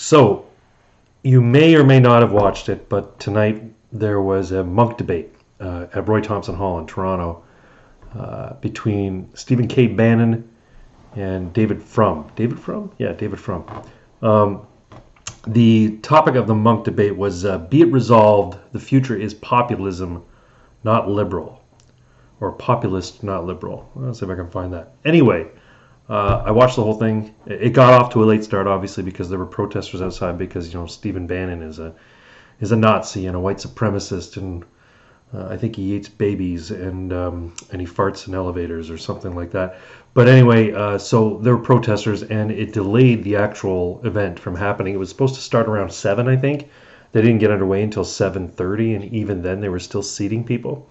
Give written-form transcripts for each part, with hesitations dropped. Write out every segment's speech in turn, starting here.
So, you may or may not have watched it, but tonight there was a Munk Debate at Roy Thompson Hall in Toronto between Stephen K. Bannon and David Frum. David Frum? Yeah, David Frum. The topic of the Munk Debate was be it resolved, the future is populism, not liberal. Or populist, not liberal. Let's see if I can find that. Anyway, I watched the whole thing. It got off to a late start, obviously, because there were protesters outside because, Stephen Bannon is a Nazi and a white supremacist, and I think he eats babies and he farts in elevators or something like that. But anyway, so there were protesters, and it delayed the actual event from happening. It was supposed to start around 7, I think. They didn't get underway until 7:30, and even then they were still seating people.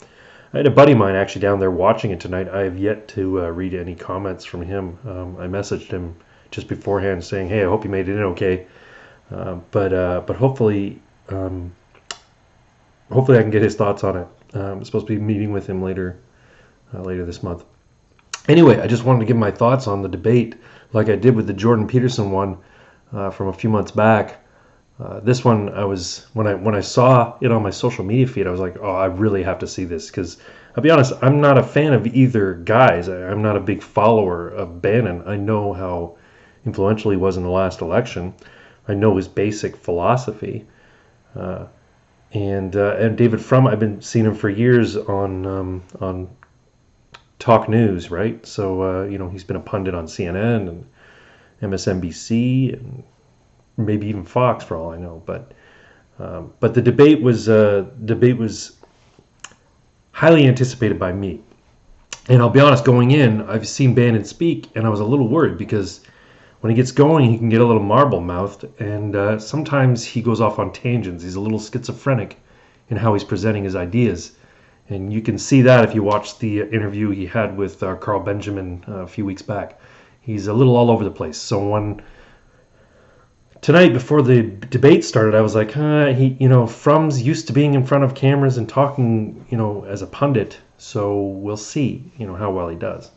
I had a buddy of mine actually down there watching it tonight. I have yet to read any comments from him. I messaged him just beforehand saying, "Hey, I hope you made it in okay." But hopefully I can get his thoughts on it. I'm supposed to be meeting with him later this month. Anyway, I just wanted to give my thoughts on the debate, like I did with the Jordan Peterson one from a few months back. This one, when I saw it on my social media feed, I was like, oh, I really have to see this, because I'll be honest, I'm not a fan of either guys. I'm not a big follower of Bannon. I know how influential he was in the last election. I know his basic philosophy. And David Frum, I've been seeing him for years on Talk News, right? So he's been a pundit on CNN and MSNBC and maybe even Fox, for all I know. But the debate was highly anticipated by me. And I'll be honest, going in, I've seen Bannon speak, and I was a little worried because when he gets going, he can get a little marble-mouthed, and sometimes he goes off on tangents. He's a little schizophrenic in how he's presenting his ideas. And you can see that if you watch the interview he had with Carl Benjamin a few weeks back. He's a little all over the place. So tonight, before the debate started, I was like, Frum's used to being in front of cameras and talking, as a pundit. So we'll see, how well he does.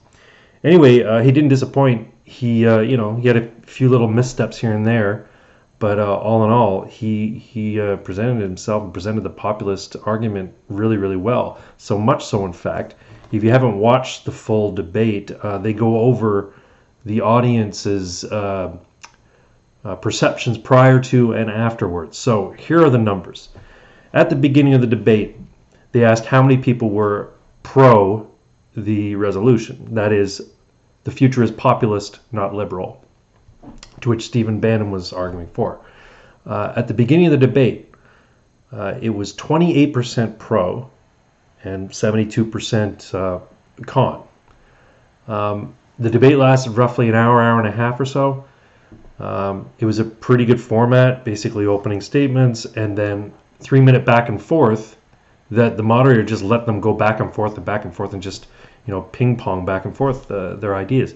Anyway, he didn't disappoint. He had a few little missteps here and there, but all in all, he presented himself and presented the populist argument really, really well. So much so, in fact, if you haven't watched the full debate, they go over the audience's perceptions prior to and afterwards. So here are the numbers. At the beginning of the debate, they asked how many people were pro the resolution. That is, the future is populist, not liberal, to which Stephen Bannon was arguing for. At the beginning of the debate, it was 28% pro and 72% con. The debate lasted roughly an hour and a half or so. It was a pretty good format, basically opening statements and then 3-minute back and forth that the moderator just let them go back and forth and just ping pong back and forth their ideas,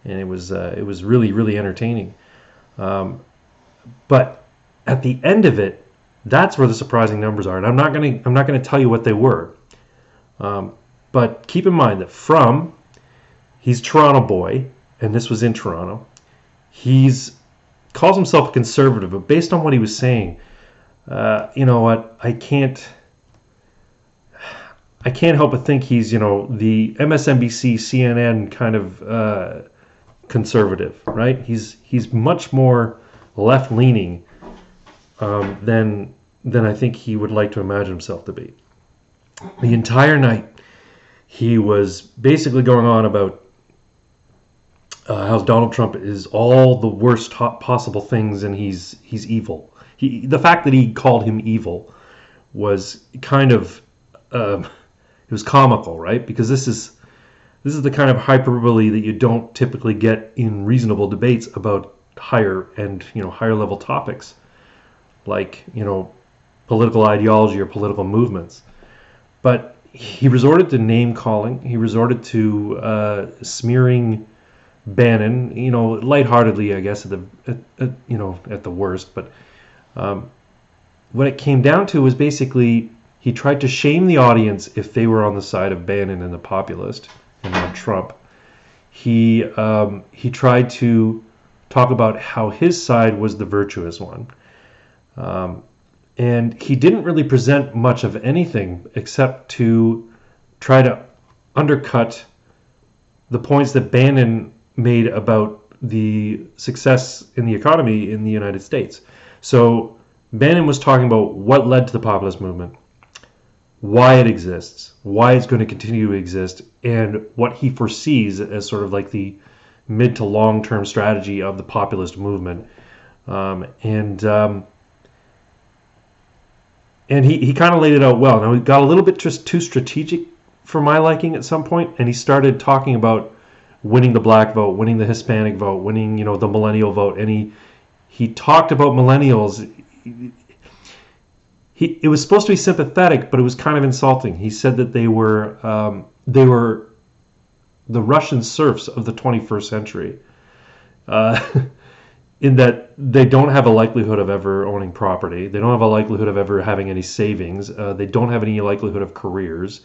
and it was really, really entertaining. But at the end of it, that's where the surprising numbers are, and I'm not gonna tell you what they were. But keep in mind that Frum, he's Toronto boy, and this was in Toronto. He's calls himself a conservative, but based on what he was saying, you know what? I can't help but think he's, the MSNBC, CNN kind of conservative, right? He's much more left-leaning than I think he would like to imagine himself to be. The entire night, he was basically going on about how Donald Trump is all the worst possible things, and he's evil. The fact that he called him evil was kind of it was comical, right? Because this is the kind of hyperbole that you don't typically get in reasonable debates about higher level topics, like political ideology or political movements. But he resorted to name calling. He resorted to smearing Bannon, lightheartedly, I guess, at the worst. But what it came down to was basically he tried to shame the audience if they were on the side of Bannon and the populist and not Trump. He tried to talk about how his side was the virtuous one. And he didn't really present much of anything except to try to undercut the points that Bannon made about the success in the economy in the United States. So Bannon was talking about what led to the populist movement, why it exists, why it's going to continue to exist, and what he foresees as sort of like the mid to long-term strategy of the populist movement. And he kind of laid it out well. Now, he got a little bit just too strategic for my liking at some point, and he started talking about winning the black vote, winning the Hispanic vote, winning, the millennial vote, and he talked about millennials. It was supposed to be sympathetic, but it was kind of insulting. He said that they were the Russian serfs of the 21st century, in that they don't have a likelihood of ever owning property. They don't have a likelihood of ever having any savings. They don't have any likelihood of careers.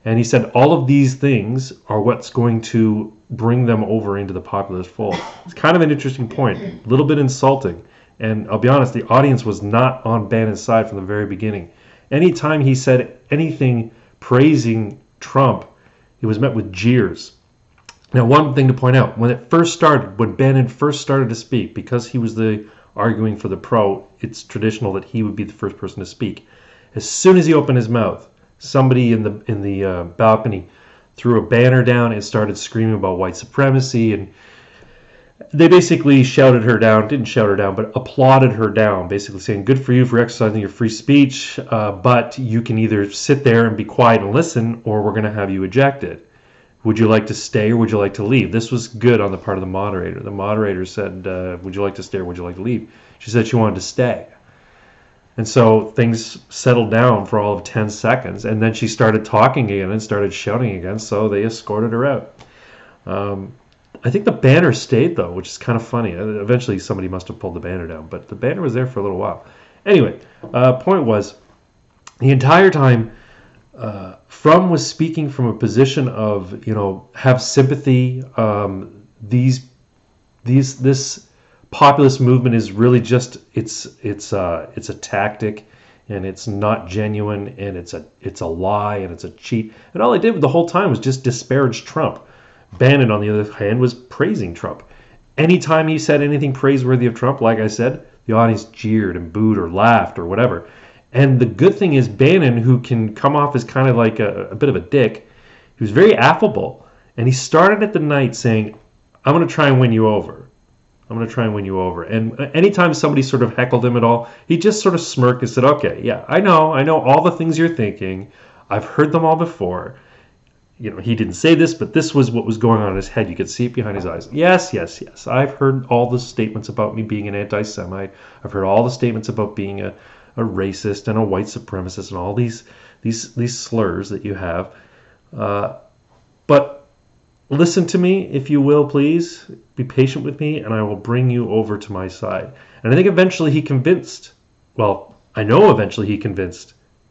And he said all of these things are what's going to bring them over into the populist fold. It's kind of an interesting point, a little bit insulting. And I'll be honest, the audience was not on Bannon's side from the very beginning. Anytime he said anything praising Trump, it was met with jeers. Now, one thing to point out, when Bannon first started to speak, because he was arguing for the pro, it's traditional that he would be the first person to speak. As soon as he opened his mouth, somebody in the balcony threw a banner down and started screaming about white supremacy, and they basically didn't shout her down, but applauded her down, basically saying, good for you for exercising your free speech, but you can either sit there and be quiet and listen, or we're going to have you ejected. Would you like to stay or would you like to leave? This was good on the part of the moderator. The moderator said, would you like to stay or would you like to leave? She said she wanted to stay. And so things settled down for all of 10 seconds, and then she started talking again and started shouting again, so they escorted her out. I think the banner stayed, though, which is kind of funny. Eventually somebody must have pulled the banner down, but the banner was there for a little while. Anyway, point was, the entire time, Frum was speaking from a position of, have sympathy. This populist movement is really just it's a tactic, and it's not genuine, and it's a lie, and it's a cheat. And all I did the whole time was just disparage Trump. Bannon, on the other hand, was praising Trump. Anytime he said anything praiseworthy of Trump, like I said, the audience jeered and booed or laughed or whatever. And the good thing is Bannon, who can come off as kind of like a bit of a dick, he was very affable. And he started at the night saying, I'm going to try and win you over. I'm going to try and win you over. And anytime somebody sort of heckled him at all, he just sort of smirked and said, okay, yeah, I know all the things you're thinking. I've heard them all before. He didn't say this, but this was what was going on in his head. You could see it behind his eyes. Yes. I've heard all the statements about me being an anti-Semite. I've heard all the statements about being a racist and a white supremacist and all these slurs that you have. But listen to me, if you will, please. Be patient with me, and I will bring you over to my side. And I think eventually he convinced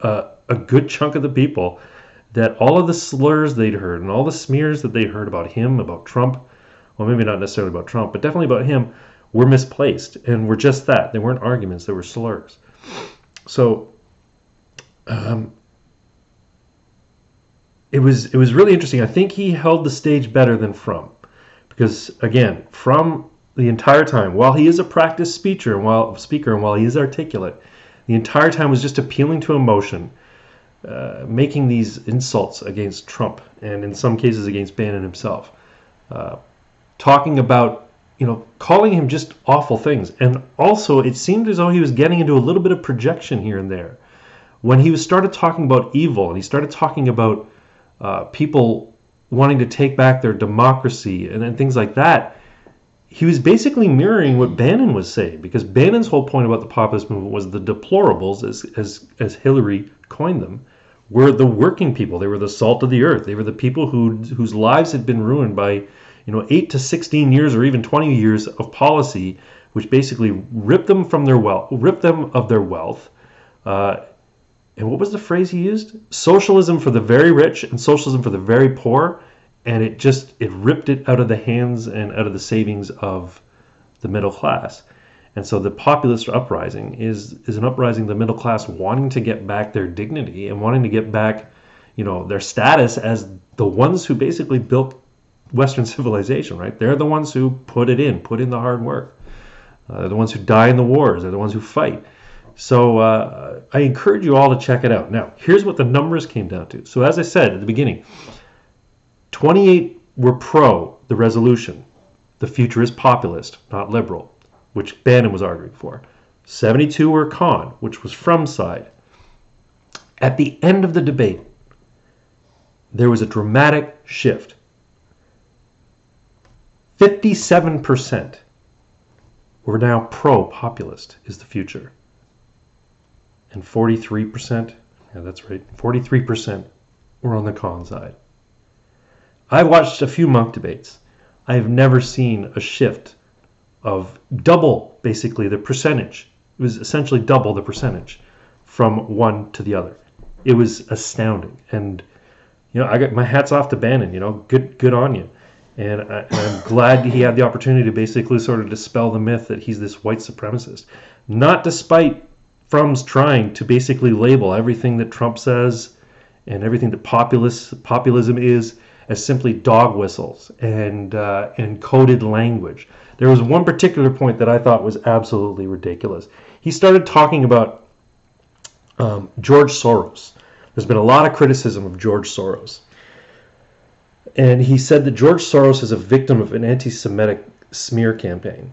a good chunk of the people that all of the slurs they'd heard and all the smears that they heard about him, about Trump, well, maybe not necessarily about Trump, but definitely about him, were misplaced and were just that. They weren't arguments, they were slurs. So it was really interesting. I think he held the stage better than Frum, because again, Frum the entire time, while he is a practiced speaker and while he is articulate, the entire time was just appealing to emotion, making these insults against Trump and in some cases against Bannon himself, talking about, calling him just awful things. And also it seemed as though he was getting into a little bit of projection here and there. When he started talking about evil and he started talking about people wanting to take back their democracy and things like that, he was basically mirroring what Bannon was saying, because Bannon's whole point about the populist movement was the deplorables, as Hillary coined them, were the working people. They were the salt of the earth. They were the people whose lives had been ruined by 8 to 16 years or even 20 years of policy, which basically ripped them of their wealth. And what was the phrase he used? Socialism for the very rich and socialism for the very poor. And it ripped it out of the hands and out of the savings of the middle class. And so the populist uprising is an uprising of the middle class wanting to get back their dignity and wanting to get back, their status as the ones who basically built Western civilization, right? They're the ones who put in the hard work. They're the ones who die in the wars. They're the ones who fight. So I encourage you all to check it out. Now, here's what the numbers came down to. So as I said at the beginning, 28 were pro the resolution. The future is populist, not liberal, which Bannon was arguing for. 72 were con, which was Frum's side. At the end of the debate, there was a dramatic shift. 57% were now pro-populist is the future. And 43%, yeah, that's right, 43% were on the con side. I watched a few Munk debates. I have never seen a shift of double, basically, the percentage. It was essentially double the percentage from one to the other. It was astounding. And, I got my hats off to Bannon, good on you. And I'm glad he had the opportunity to basically sort of dispel the myth that he's this white supremacist. Not despite Frum's trying to basically label everything that Trump says and everything that populism is as simply dog whistles and coded language. There was one particular point that I thought was absolutely ridiculous. He started talking about George Soros. There's been a lot of criticism of George Soros. And he said that George Soros is a victim of an anti-Semitic smear campaign.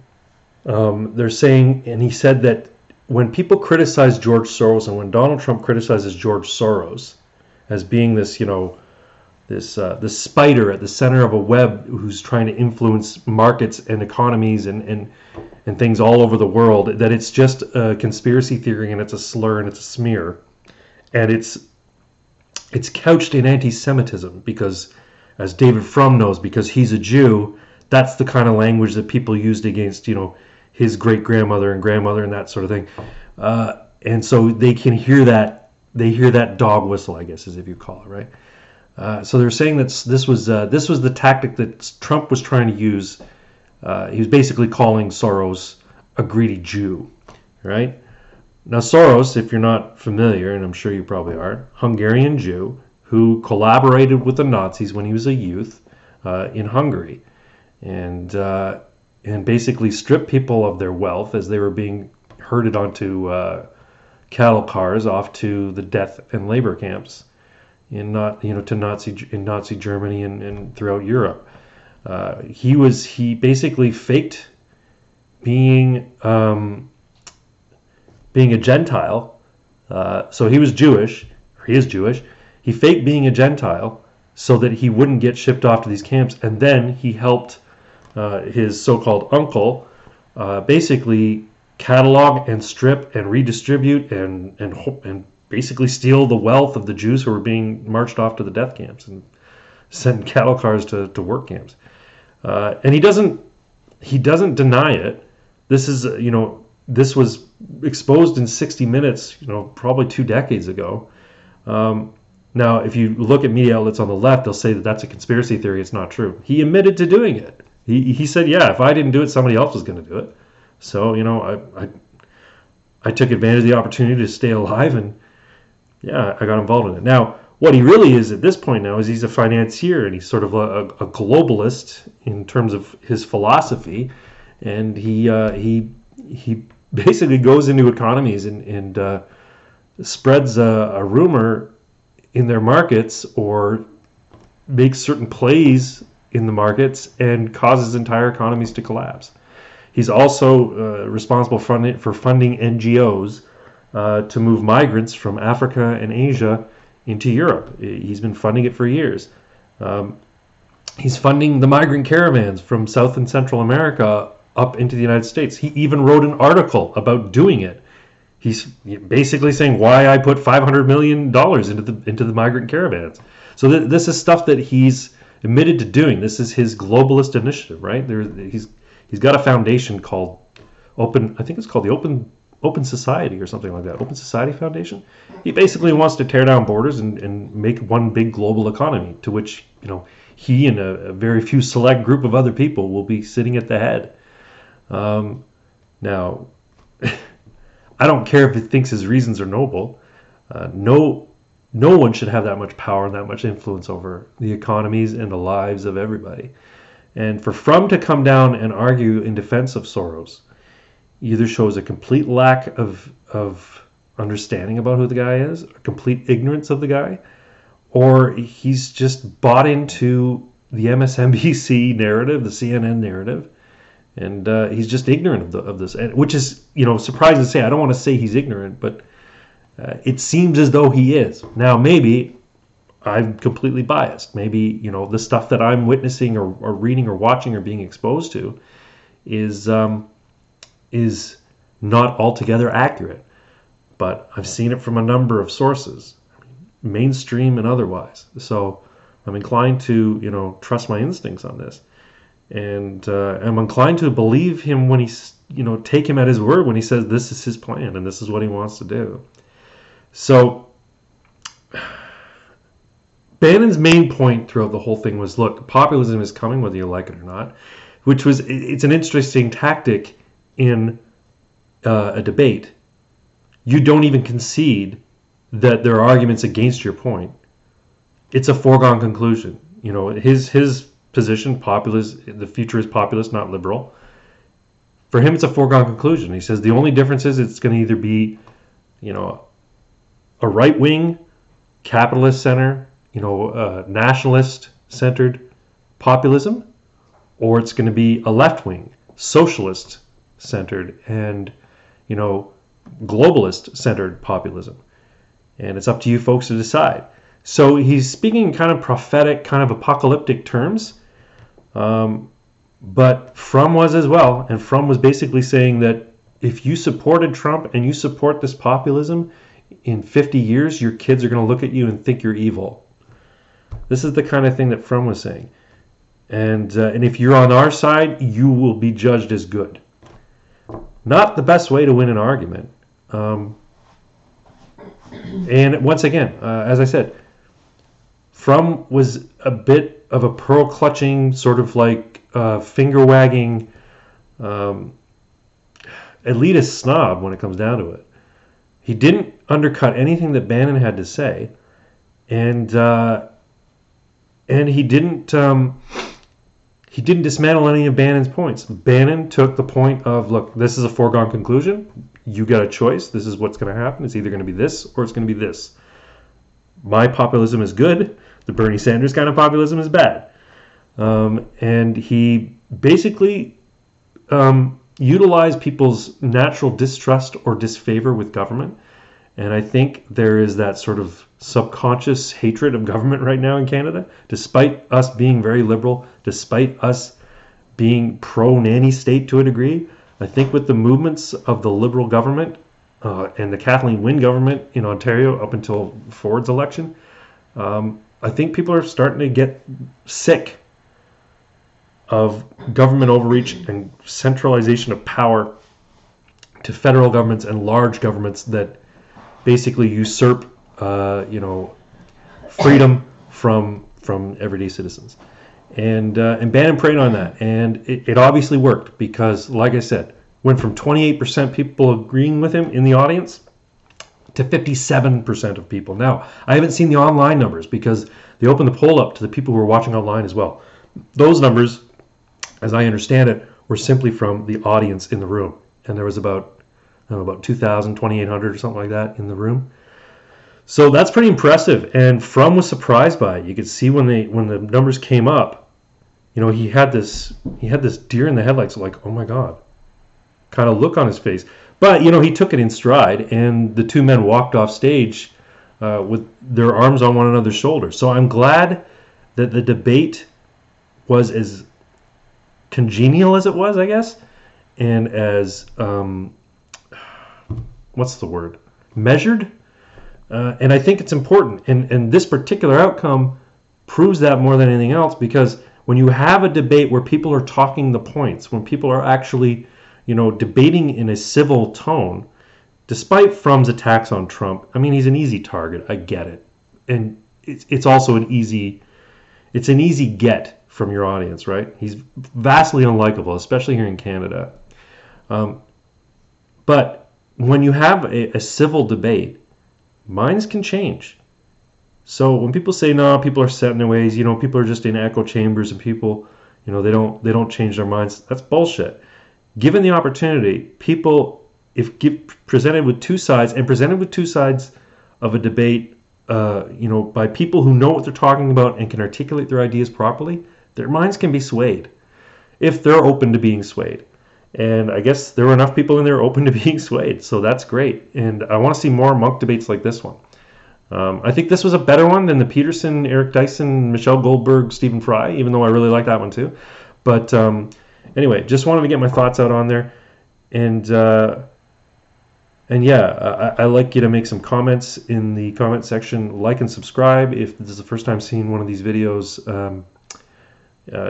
They're saying, and he said that when people criticize George Soros and when Donald Trump criticizes George Soros as being this, this spider at the center of a web who's trying to influence markets and economies and things all over the world, that it's just a conspiracy theory and it's a slur and it's a smear. And it's couched in anti-Semitism because, as David Frum knows, because he's a Jew, that's the kind of language that people used against, his great-grandmother and grandmother and that sort of thing. And so they can hear that, dog whistle, I guess, as if you call it, right? So they're saying that this was the tactic that Trump was trying to use. He was basically calling Soros a greedy Jew, right? Now Soros, if you're not familiar, and I'm sure you probably are, Hungarian Jew who collaborated with the Nazis when he was a youth in Hungary, and basically stripped people of their wealth as they were being herded onto cattle cars off to the death and labor camps in Nazi Germany and throughout Europe. He basically faked being a Gentile. So he was Jewish, or he is Jewish. He faked being a Gentile so that he wouldn't get shipped off to these camps, and then he helped his so-called uncle basically catalog and strip and redistribute and basically steal the wealth of the Jews who were being marched off to the death camps and sent in cattle cars to work camps. And he doesn't deny it. This is this was exposed in 60 Minutes, probably 2 decades ago. Now, if you look at media outlets on the left, they'll say that that's a conspiracy theory. It's not true. He admitted to doing it. He said, yeah, if I didn't do it, somebody else was going to do it. So, I took advantage of the opportunity to stay alive, and yeah, I got involved in it. Now, what he really is at this point now is he's a financier, and he's sort of a globalist in terms of his philosophy, and he basically goes into economies and spreads a rumor in their markets or makes certain plays in the markets and causes entire economies to collapse. He's also responsible for funding NGOs to move migrants from Africa and Asia into Europe. He's been funding it for years. He's funding the migrant caravans from South and Central America up into the United States. He even wrote an article about doing it. He's basically saying why I put $500 million into the migrant caravans. So this is stuff that he's admitted to doing. This is his globalist initiative, right? He's got a foundation called Open. I think it's called the Open Society or something like that. Open Society Foundation. He basically wants to tear down borders and make one big global economy, to which he and a very few select group of other people will be sitting at the head. Now, I don't care if he thinks his reasons are noble. No one should have that much power and that much influence over the economies and the lives of everybody. And for Frum to come down and argue in defense of Soros either shows a complete lack of understanding about who the guy is, a complete ignorance of the guy, or he's just bought into the MSNBC narrative, the CNN narrative, and he's just ignorant of this, which is, surprising to say. I don't want to say he's ignorant, but it seems as though he is. Now, maybe I'm completely biased. Maybe, the stuff that I'm witnessing or reading or watching or being exposed to is not altogether accurate. But I've seen it from a number of sources, mainstream and otherwise. So I'm inclined to, trust my instincts on this. And I'm inclined to believe him when he's, take him at his word when he says this is his plan and this is what he wants to do. So Bannon's main point throughout the whole thing was, look, populism is coming whether you like it or not, it's an interesting tactic in a debate. You don't even concede that there are arguments against your point. It's a foregone conclusion. His position, the future is populist, not liberal. For him, it's a foregone conclusion. He says the only difference is it's going to either be, a right-wing, capitalist center, nationalist-centered populism, or it's going to be a left-wing, socialist-centered, and, globalist-centered populism. And it's up to you folks to decide. So he's speaking in kind of prophetic, kind of apocalyptic terms. But Frum was as well. And Frum was basically saying that if you supported Trump and you support this populism, in 50 years, your kids are going to look at you and think you're evil. This is the kind of thing that Frum was saying. And if you're on our side, you will be judged as good. Not the best way to win an argument. And once again, as I said, Frum was a bit of a pearl-clutching, sort of like finger-wagging elitist snob when it comes down to it. He didn't undercut anything that Bannon had to say, and he didn't dismantle any of Bannon's points. Bannon took the point of, look, this is a foregone conclusion. You got a choice. This is what's going to happen. It's either going to be this or it's going to be this. My populism is good. The Bernie Sanders kind of populism is bad. And he basically utilized people's natural distrust or disfavor with government. And I think there is that sort of subconscious hatred of government right now in Canada, despite us being very liberal, despite us being pro-nanny state to a degree. I think with the movements of the Liberal government and the Kathleen Wynne government in Ontario up until Ford's election, I think people are starting to get sick of government overreach and centralization of power to federal governments and large governments that basically usurp, freedom from everyday citizens. And Bannon preyed on that, and it obviously worked because, like I said, went from 28% people agreeing with him in the audience to 57% of people. Now, I haven't seen the online numbers because they opened the poll up to the people who were watching online as well. Those numbers, as I understand it, were simply from the audience in the room, and there was about 2,000, 2,800 or something like that in the room. So that's pretty impressive, and Frum was surprised by it. You could see when the numbers came up, he had this deer in the headlights, like, oh my God, kind of look on his face. But he took it in stride, and the two men walked off stage with their arms on one another's shoulders. So I'm glad that the debate was as congenial as it was, I guess, and as what's the word? Measured. And I think it's important. And this particular outcome proves that more than anything else, because when you have a debate where people are talking the points, when people are actually, debating in a civil tone, despite Frum's attacks on Trump, I mean, he's an easy target. I get it. And it's also an easy get from your audience, right? He's vastly unlikable, especially here in Canada. But when you have a civil debate, minds can change. So when people say no, people are set in their ways, people are just in echo chambers and people, they don't change their minds. That's bullshit. Given the opportunity, people, if presented with two sides of a debate, by people who know what they're talking about and can articulate their ideas properly, their minds can be swayed if they're open to being swayed. And I guess there were enough people in there open to being swayed, so that's great. And I want to see more Munk debates like this one. I think this was a better one than the Peterson, Eric Dyson, Michelle Goldberg, Stephen Fry, even though I really like that one too. But anyway, just wanted to get my thoughts out on there. And yeah, I like you to make some comments in the comment section. Like and subscribe if this is the first time seeing one of these videos.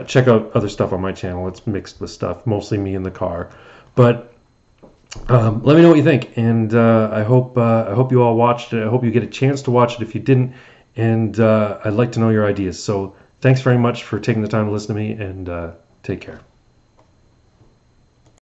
Check out other stuff on my channel. It's mixed with stuff, mostly me in the car. But let me know what you think, and I hope you all watched it. I hope you get a chance to watch it if you didn't, and I'd like to know your ideas. So thanks very much for taking the time to listen to me, and take care.